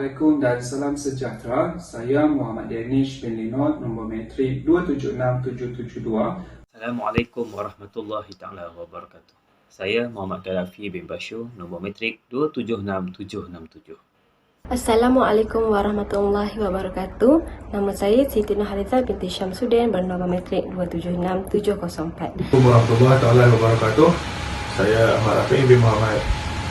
Assalamualaikum dan salam sejahtera. Saya Muhammad Danish bin Linod, nombor metrik 276772. Assalamualaikum warahmatullahi taala wabarakatuh. Saya Muhammad Kalafi bin Bashir, nombor metrik 276767. Assalamualaikum warahmatullahi wabarakatuh. Nama saya Siti Nurhaliza binti Syamsuddin bernombor metrik 276704. Assalamualaikum warahmatullahi taala wabarakatuh. Saya Ahmad Rafiq bin Muhammad,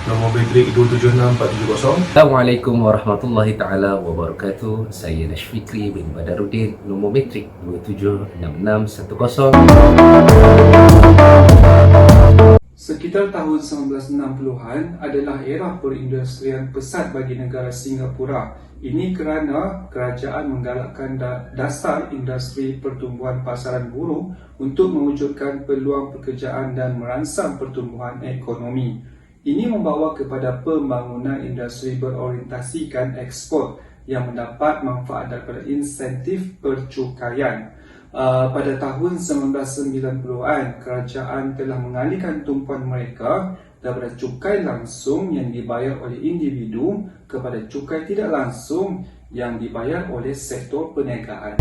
nombor metrik 276470. Assalamualaikum warahmatullahi taala wabarakatuh. Saya Nash Fikri bin Badaruddin, nombor metrik 276610. Sekitar tahun 1960-an adalah era perindustrian pesat bagi negara Singapura. Ini kerana kerajaan menggalakkan dasar industri pertumbuhan pasaran buruh untuk mewujudkan peluang pekerjaan dan merangsang pertumbuhan ekonomi. Ini membawa kepada pembangunan industri berorientasikan ekspor yang mendapat manfaat daripada insentif percukaian. Pada tahun 1990-an, kerajaan telah mengalihkan tumpuan mereka daripada cukai langsung yang dibayar oleh individu kepada cukai tidak langsung yang dibayar oleh sektor perniagaan.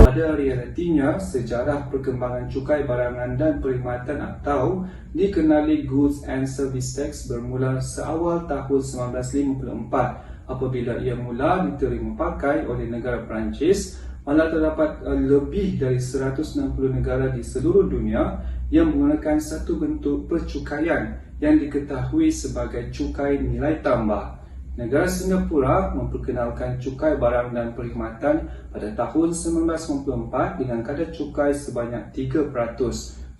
Pada realitinya, sejarah perkembangan cukai barangan dan perkhidmatan atau dikenali Goods and Service Tax bermula seawal tahun 1954 apabila ia mula diterima pakai oleh negara Perancis. Malah terdapat lebih dari 160 negara di seluruh dunia yang menggunakan satu bentuk percukaian yang diketahui sebagai cukai nilai tambah. Negara Singapura memperkenalkan cukai barang dan perkhidmatan pada tahun 1994 dengan kadar cukai sebanyak 3%.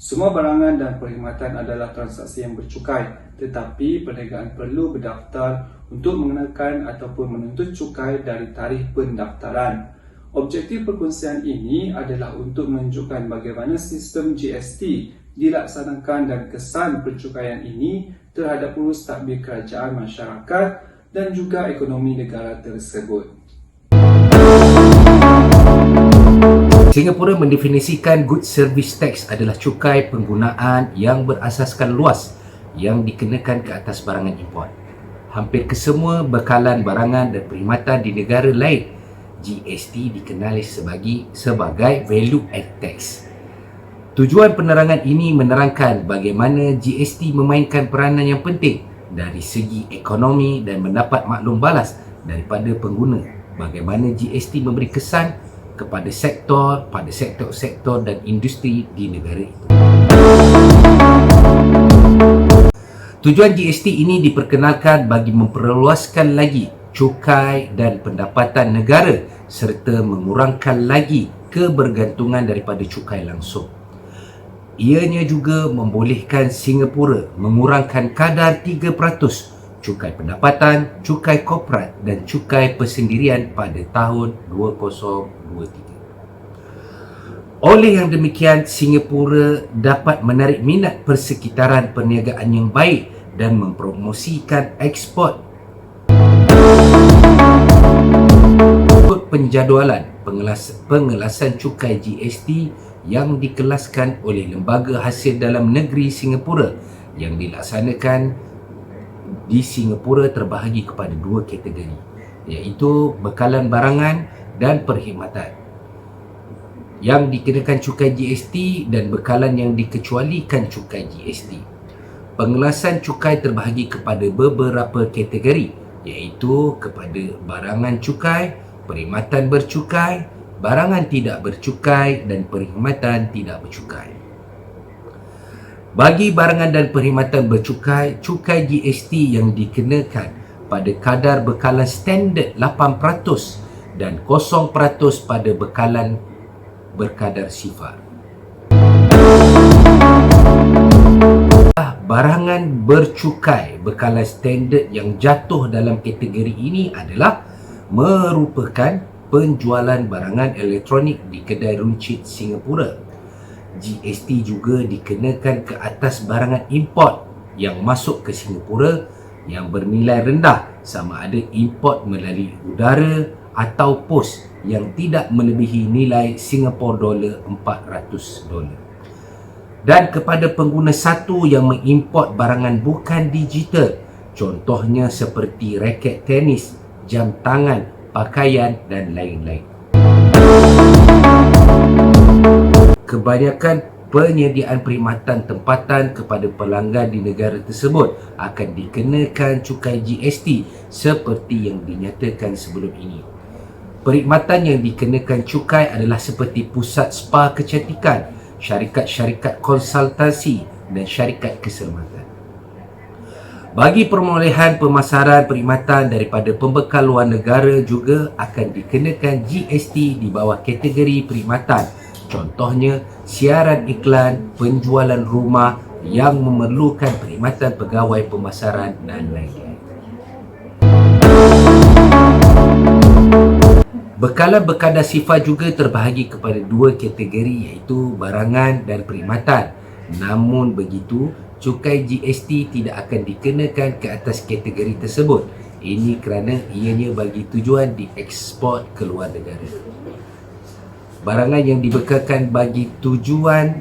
Semua barangan dan perkhidmatan adalah transaksi yang bercukai, tetapi perniagaan perlu berdaftar untuk mengenakan ataupun menuntut cukai dari tarikh pendaftaran. Objektif perkongsian ini adalah untuk menunjukkan bagaimana sistem GST dilaksanakan dan kesan percukaian ini terhadap urus tadbir kerajaan masyarakat dan juga ekonomi negara tersebut. Singapura mendefinisikan Good Service Tax adalah cukai penggunaan yang berasaskan luas yang dikenakan ke atas barangan import. Hampir kesemua bekalan barangan dan perkhidmatan di negara lain, GST dikenali sebagai Value Add Tax. Tujuan penerangan ini menerangkan bagaimana GST memainkan peranan yang penting dari segi ekonomi dan mendapat maklum balas daripada pengguna bagaimana GST memberi kesan kepada sektor dan industri di negara itu. Tujuan GST ini diperkenalkan bagi memperluaskan lagi cukai dan pendapatan negara serta mengurangkan lagi kebergantungan daripada cukai langsung. Ianya juga membolehkan Singapura mengurangkan kadar 3% cukai pendapatan, cukai korporat dan cukai persendirian pada tahun 2023. Oleh yang demikian, Singapura dapat menarik minat persekitaran perniagaan yang baik dan mempromosikan ekspor. Untuk penjadualan pengelasan cukai GST yang dikelaskan oleh Lembaga Hasil Dalam Negeri Singapura yang dilaksanakan di Singapura terbahagi kepada dua kategori, iaitu bekalan barangan dan perkhidmatan yang dikenakan cukai GST dan bekalan yang dikecualikan cukai GST. Pengelasan cukai terbahagi kepada beberapa kategori, iaitu kepada barangan cukai, perkhidmatan bercukai, barangan tidak bercukai dan perkhidmatan tidak bercukai. Bagi barangan dan perkhidmatan bercukai, cukai GST yang dikenakan pada kadar bekalan standard 8% dan 0% pada bekalan berkadar sifar. Barangan bercukai bekalan standard yang jatuh dalam kategori ini adalah merupakan penjualan barangan elektronik di kedai runcit Singapura. GST juga dikenakan ke atas barangan import yang masuk ke Singapura yang bernilai rendah, sama ada import melalui udara atau pos yang tidak melebihi nilai $400. Dan kepada pengguna satu yang mengimport barangan bukan digital Contohnya seperti raket tenis, jam tangan, pakaian dan lain-lain. Kebanyakan penyediaan perkhidmatan tempatan kepada pelanggan di negara tersebut akan dikenakan cukai GST seperti yang dinyatakan sebelum ini. Perkhidmatan yang dikenakan cukai adalah seperti pusat spa kecantikan, syarikat-syarikat konsultasi dan syarikat keselamatan. Bagi perolehan pemasaran perkhidmatan daripada pembekal luar negara juga akan dikenakan GST di bawah kategori perkhidmatan. Contohnya, siaran iklan, penjualan rumah yang memerlukan perkhidmatan pegawai pemasaran dan lain-lain. Bekalan berkadar sifar juga terbahagi kepada dua kategori iaitu barangan dan perkhidmatan. Namun begitu, cukai GST tidak akan dikenakan ke atas kategori tersebut. Ini kerana ianya bagi tujuan dieksport ke luar negara. Barangan yang dibekalkan bagi tujuan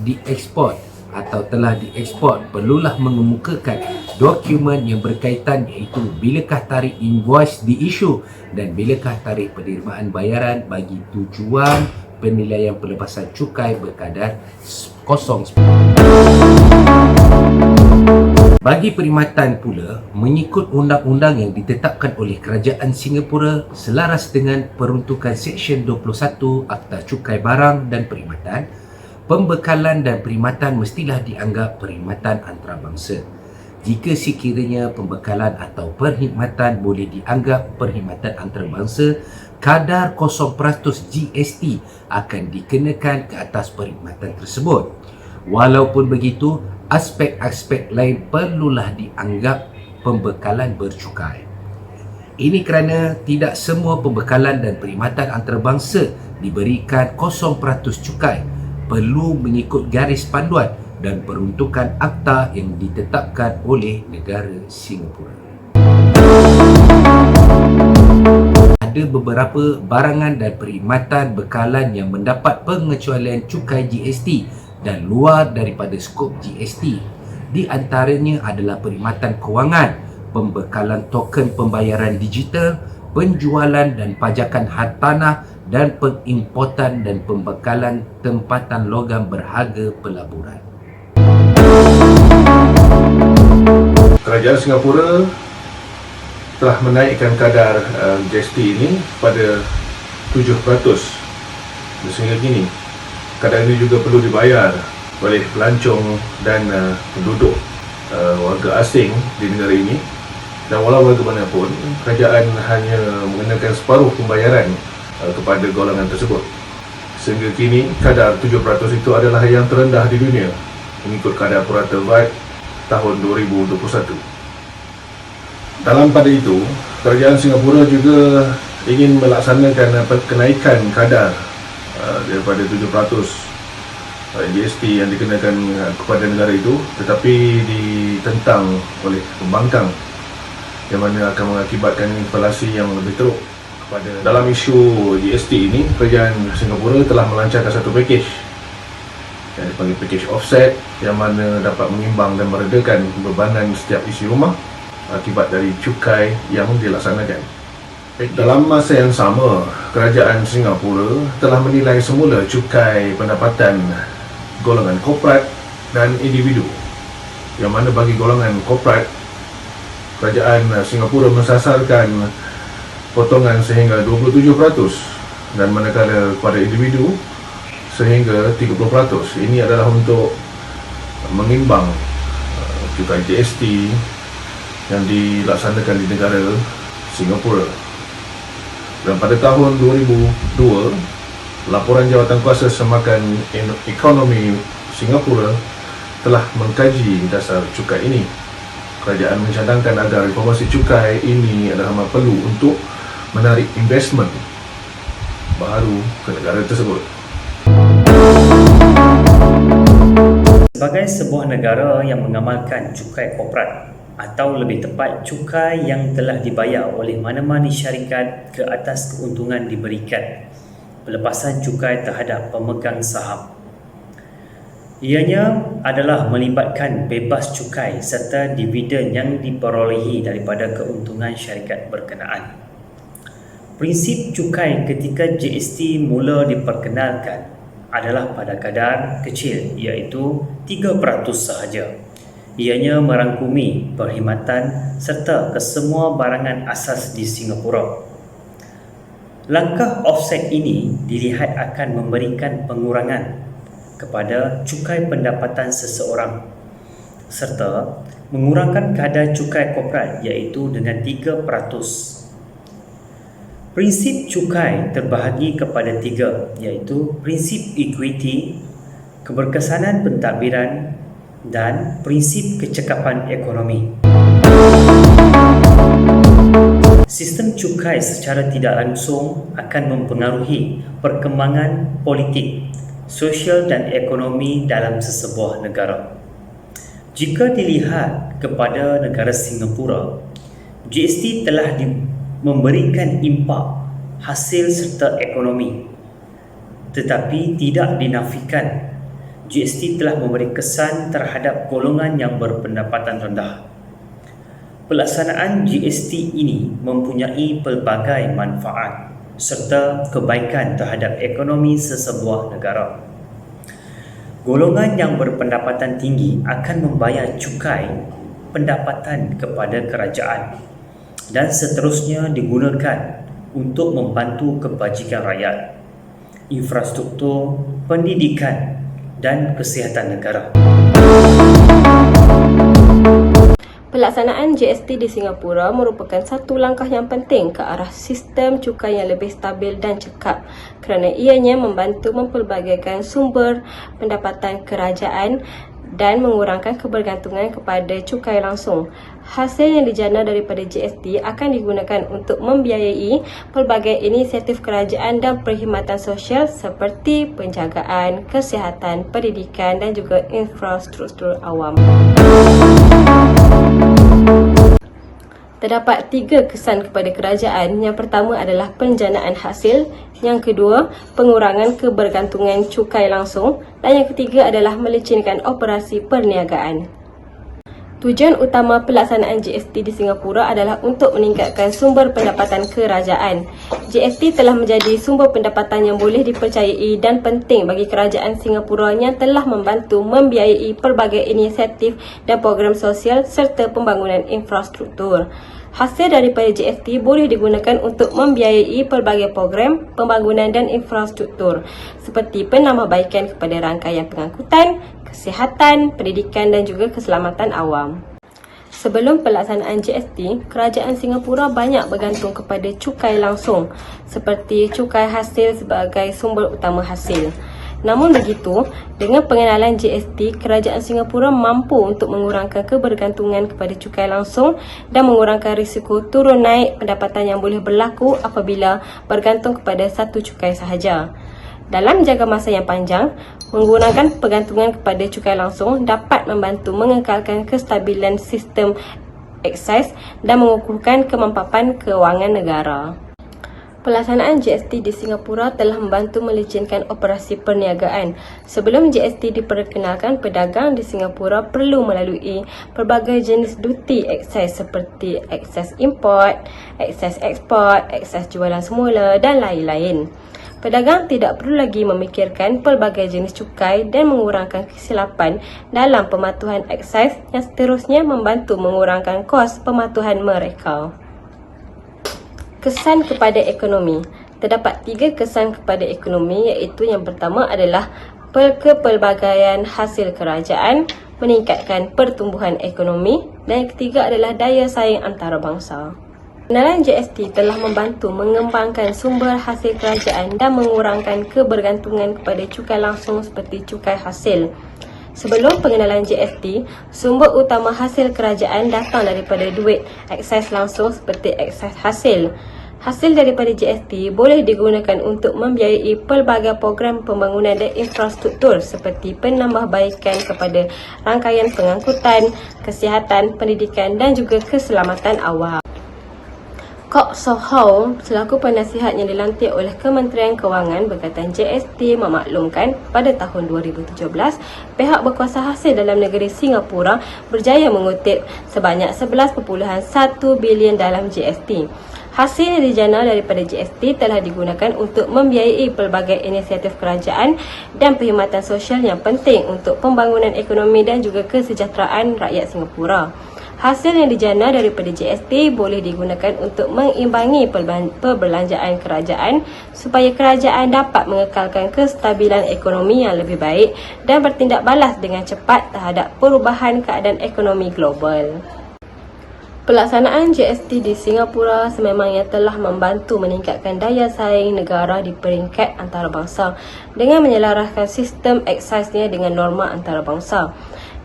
dieksport atau telah dieksport perlulah mengemukakan dokumen yang berkaitan iaitu bilakah tarikh invoice diisu dan bilakah tarikh penerimaan bayaran bagi tujuan penilaian pelepasan cukai berkadar 0. Bagi perkhidmatan pula, mengikut undang-undang yang ditetapkan oleh Kerajaan Singapura selaras dengan peruntukan Seksyen 21 Akta Cukai Barang dan Perkhidmatan, pembekalan dan perkhidmatan mestilah dianggap perkhidmatan antarabangsa. Jika sekiranya pembekalan atau perkhidmatan boleh dianggap perkhidmatan antarabangsa, kadar 0% GST akan dikenakan ke atas perkhidmatan tersebut. Walaupun begitu, aspek-aspek lain perlulah dianggap pembekalan bercukai. Ini kerana tidak semua pembekalan dan perkhidmatan antarabangsa diberikan 0% cukai, perlu mengikut garis panduan dan peruntukan akta yang ditetapkan oleh negara Singapura. Ada beberapa barangan dan perkhidmatan bekalan yang mendapat pengecualian cukai GST dan luar daripada skop GST. Di antaranya adalah perkhidmatan kewangan, pembekalan token pembayaran digital, penjualan dan pajakan hartanah dan pengimportan dan pembekalan tempatan logam berharga pelaburan. Kerajaan Singapura telah menaikkan kadar GST ini pada 7%. Sehingga kini kadar ini juga perlu dibayar oleh pelancong dan penduduk warga asing di negara ini. Dan walau bagaimanapun, kerajaan hanya mengenakan separuh pembayaran kepada golongan tersebut. Sehingga kini kadar 7% itu adalah yang terendah di dunia mengikut kadar purata VAT tahun 2021. Dalam pada itu, kerajaan Singapura juga ingin melaksanakan kenaikan kadar daripada 7% GST yang dikenakan kepada negara itu, tetapi ditentang oleh pembangkang yang mana akan mengakibatkan inflasi yang lebih teruk. Dalam isu GST ini, kerajaan Singapura telah melancarkan satu pakej yang dipanggil pakej offset yang mana dapat mengimbang dan meredakan bebanan setiap isi rumah akibat dari cukai yang dilaksanakan. Dalam masa yang sama, kerajaan Singapura telah menilai semula cukai pendapatan golongan korporat dan individu, yang mana bagi golongan korporat, kerajaan Singapura mensasarkan potongan sehingga 27% dan manakala kepada individu sehingga 30%. Ini adalah untuk mengimbang cukai GST yang dilaksanakan di negara Singapura. Dan pada tahun 2002, laporan Jawatan Kuasa Semakan Ekonomi Singapura telah mengkaji dasar cukai ini. Kerajaan mencadangkan agar reformasi cukai ini adalah amat perlu untuk menarik investmen baru ke negara tersebut. Sebagai sebuah negara yang mengamalkan cukai korporat atau lebih tepat cukai yang telah dibayar oleh mana-mana syarikat ke atas keuntungan diberikan, pelepasan cukai terhadap pemegang saham. Ianya adalah melibatkan bebas cukai serta dividen yang diperolehi daripada keuntungan syarikat berkenaan. Prinsip cukai ketika GST mula diperkenalkan adalah pada kadar kecil iaitu 3% sahaja. Ianya merangkumi perkhidmatan serta kesemua barangan asas di Singapura. Langkah offset ini dilihat akan memberikan pengurangan kepada cukai pendapatan seseorang serta mengurangkan kadar cukai korporat iaitu dengan 3%. Prinsip cukai terbahagi kepada 3 iaitu prinsip equity, keberkesanan pentadbiran dan prinsip kecekapan ekonomi. Sistem cukai secara tidak langsung akan mempengaruhi perkembangan politik, sosial dan ekonomi dalam sesebuah negara. Jika dilihat kepada negara Singapura, GST telah memberikan impak hasil serta ekonomi, tetapi tidak dinafikan GST telah memberi kesan terhadap golongan yang berpendapatan rendah. Pelaksanaan GST ini mempunyai pelbagai manfaat serta kebaikan terhadap ekonomi sesebuah negara. Golongan yang berpendapatan tinggi akan membayar cukai pendapatan kepada kerajaan dan seterusnya digunakan untuk membantu kebajikan rakyat, infrastruktur, pendidikan dan kesihatan negara. Pelaksanaan GST di Singapura merupakan satu langkah yang penting ke arah sistem cukai yang lebih stabil dan cekap kerana ianya membantu mempelbagaikan sumber pendapatan kerajaan dan mengurangkan kebergantungan kepada cukai langsung. Hasil yang dijana daripada GST akan digunakan untuk membiayai pelbagai inisiatif kerajaan dan perkhidmatan sosial seperti penjagaan, kesihatan, pendidikan dan juga infrastruktur awam. Terdapat 3 kesan kepada kerajaan. Yang pertama adalah penjanaan hasil, yang kedua pengurangan kebergantungan cukai langsung dan yang ketiga adalah melicinkan operasi perniagaan. Tujuan utama pelaksanaan GST di Singapura adalah untuk meningkatkan sumber pendapatan kerajaan. GST telah menjadi sumber pendapatan yang boleh dipercayai dan penting bagi kerajaan Singapura yang telah membantu membiayai pelbagai inisiatif dan program sosial serta pembangunan infrastruktur. Hasil daripada GST boleh digunakan untuk membiayai pelbagai program pembangunan dan infrastruktur seperti penambahbaikan kepada rangkaian pengangkutan, kesihatan, pendidikan dan juga keselamatan awam. Sebelum pelaksanaan GST, kerajaan Singapura banyak bergantung kepada cukai langsung seperti cukai hasil sebagai sumber utama hasil. Namun begitu, dengan pengenalan GST, kerajaan Singapura mampu untuk mengurangkan kebergantungan kepada cukai langsung dan mengurangkan risiko turun naik pendapatan yang boleh berlaku apabila bergantung kepada satu cukai sahaja. Dalam jangka masa yang panjang, menggunakan pergantungan kepada cukai langsung dapat membantu mengekalkan kestabilan sistem eksis dan mengukuhkan kemampanan kewangan negara. Pelaksanaan GST di Singapura telah membantu melicinkan operasi perniagaan. Sebelum GST diperkenalkan, pedagang di Singapura perlu melalui pelbagai jenis duty eksis seperti eksis import, eksis ekspor, eksis jualan semula dan lain-lain. Pedagang tidak perlu lagi memikirkan pelbagai jenis cukai dan mengurangkan kesilapan dalam pematuhan eksis yang seterusnya membantu mengurangkan kos pematuhan mereka. Kesan kepada ekonomi. Terdapat 3 kesan kepada ekonomi iaitu yang pertama adalah kepelbagaian hasil kerajaan, meningkatkan pertumbuhan ekonomi dan yang ketiga adalah daya saing antarabangsa. Pengenalan GST telah membantu mengembangkan sumber hasil kerajaan dan mengurangkan kebergantungan kepada cukai langsung seperti cukai hasil. Sebelum pengenalan GST, sumber utama hasil kerajaan datang daripada duit eksis langsung seperti eksis hasil. Hasil daripada GST boleh digunakan untuk membiayai pelbagai program pembangunan dan infrastruktur seperti penambahbaikan kepada rangkaian pengangkutan, kesihatan, pendidikan dan juga keselamatan awam. Kok Soh Hao selaku penasihat yang dilantik oleh Kementerian Kewangan berkaitan GST memaklumkan pada tahun 2017 pihak berkuasa hasil dalam negeri Singapura berjaya mengutip sebanyak 11.1 bilion dalam GST. Hasil yang dijana daripada GST telah digunakan untuk membiayai pelbagai inisiatif kerajaan dan perkhidmatan sosial yang penting untuk pembangunan ekonomi dan juga kesejahteraan rakyat Singapura. Hasil yang dijana daripada GST boleh digunakan untuk mengimbangi perbelanjaan kerajaan supaya kerajaan dapat mengekalkan kestabilan ekonomi yang lebih baik dan bertindak balas dengan cepat terhadap perubahan keadaan ekonomi global. Pelaksanaan GST di Singapura sememangnya telah membantu meningkatkan daya saing negara di peringkat antarabangsa dengan menyelaraskan sistem ekssaisnya dengan norma antarabangsa.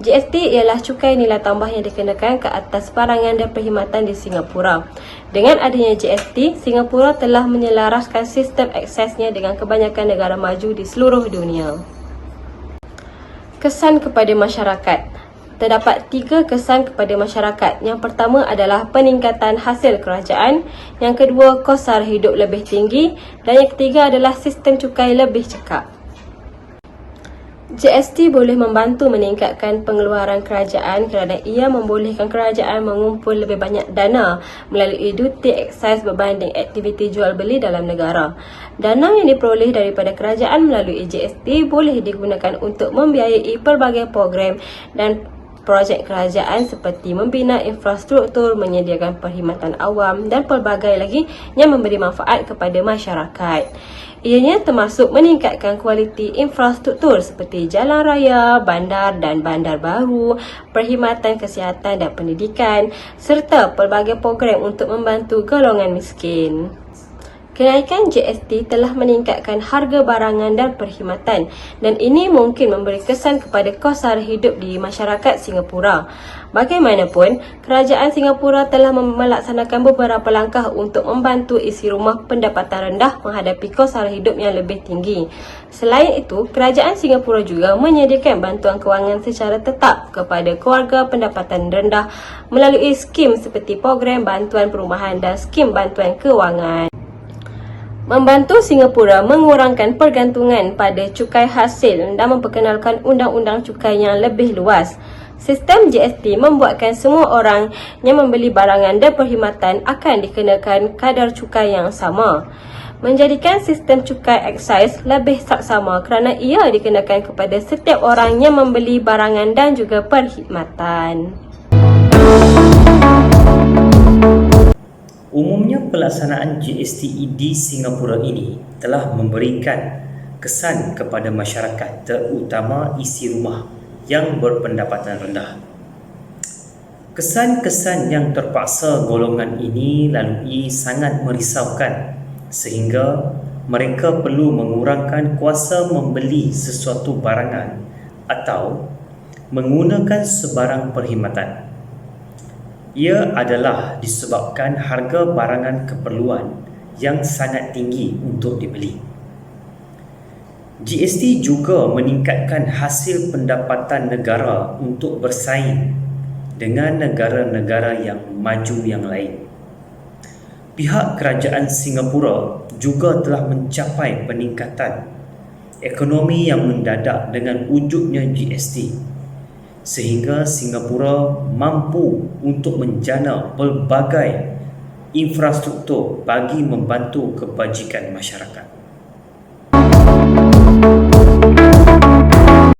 GST ialah cukai nilai tambah yang dikenakan ke atas barangan dan perkhidmatan di Singapura. Dengan adanya GST, Singapura telah menyelaraskan sistem eksaisnya dengan kebanyakan negara maju di seluruh dunia. Kesan kepada masyarakat. Terdapat 3 kesan kepada masyarakat. Yang pertama adalah peningkatan hasil kerajaan, yang kedua kos sara hidup lebih tinggi dan yang ketiga adalah sistem cukai lebih cekap. GST boleh membantu meningkatkan pengeluaran kerajaan kerana ia membolehkan kerajaan mengumpul lebih banyak dana melalui duty eksais berbanding aktiviti jual beli dalam negara. Dana yang diperoleh daripada kerajaan melalui GST boleh digunakan untuk membiayai pelbagai program dan projek kerajaan seperti membina infrastruktur, menyediakan perkhidmatan awam dan pelbagai lagi yang memberi manfaat kepada masyarakat. Ianya termasuk meningkatkan kualiti infrastruktur seperti jalan raya, bandar dan bandar baru, perkhidmatan kesihatan dan pendidikan serta pelbagai program untuk membantu golongan miskin. Kenaikan GST telah meningkatkan harga barangan dan perkhidmatan dan ini mungkin memberi kesan kepada kos sara hidup di masyarakat Singapura. Bagaimanapun, kerajaan Singapura telah melaksanakan beberapa langkah untuk membantu isi rumah pendapatan rendah menghadapi kos sara hidup yang lebih tinggi. Selain itu, kerajaan Singapura juga menyediakan bantuan kewangan secara tetap kepada keluarga pendapatan rendah melalui skim seperti program bantuan perumahan dan skim bantuan kewangan. Membantu Singapura mengurangkan pergantungan pada cukai hasil dan memperkenalkan undang-undang cukai yang lebih luas. Sistem GST membuatkan semua orang yang membeli barangan dan perkhidmatan akan dikenakan kadar cukai yang sama, menjadikan sistem cukai eksais lebih saksama kerana ia dikenakan kepada setiap orang yang membeli barangan dan juga perkhidmatan. Umumnya pelaksanaan GST di Singapura ini telah memberikan kesan kepada masyarakat terutama isi rumah yang berpendapatan rendah. Kesan-kesan yang terpaksa golongan ini lalui sangat merisaukan sehingga mereka perlu mengurangkan kuasa membeli sesuatu barangan atau menggunakan sebarang perkhidmatan. Ia adalah disebabkan harga barangan keperluan yang sangat tinggi untuk dibeli. GST juga meningkatkan hasil pendapatan negara untuk bersaing dengan negara-negara yang maju yang lain. Pihak kerajaan Singapura juga telah mencapai peningkatan ekonomi yang mendadak dengan wujudnya GST. Sehingga Singapura mampu untuk menjana pelbagai infrastruktur bagi membantu kebajikan masyarakat.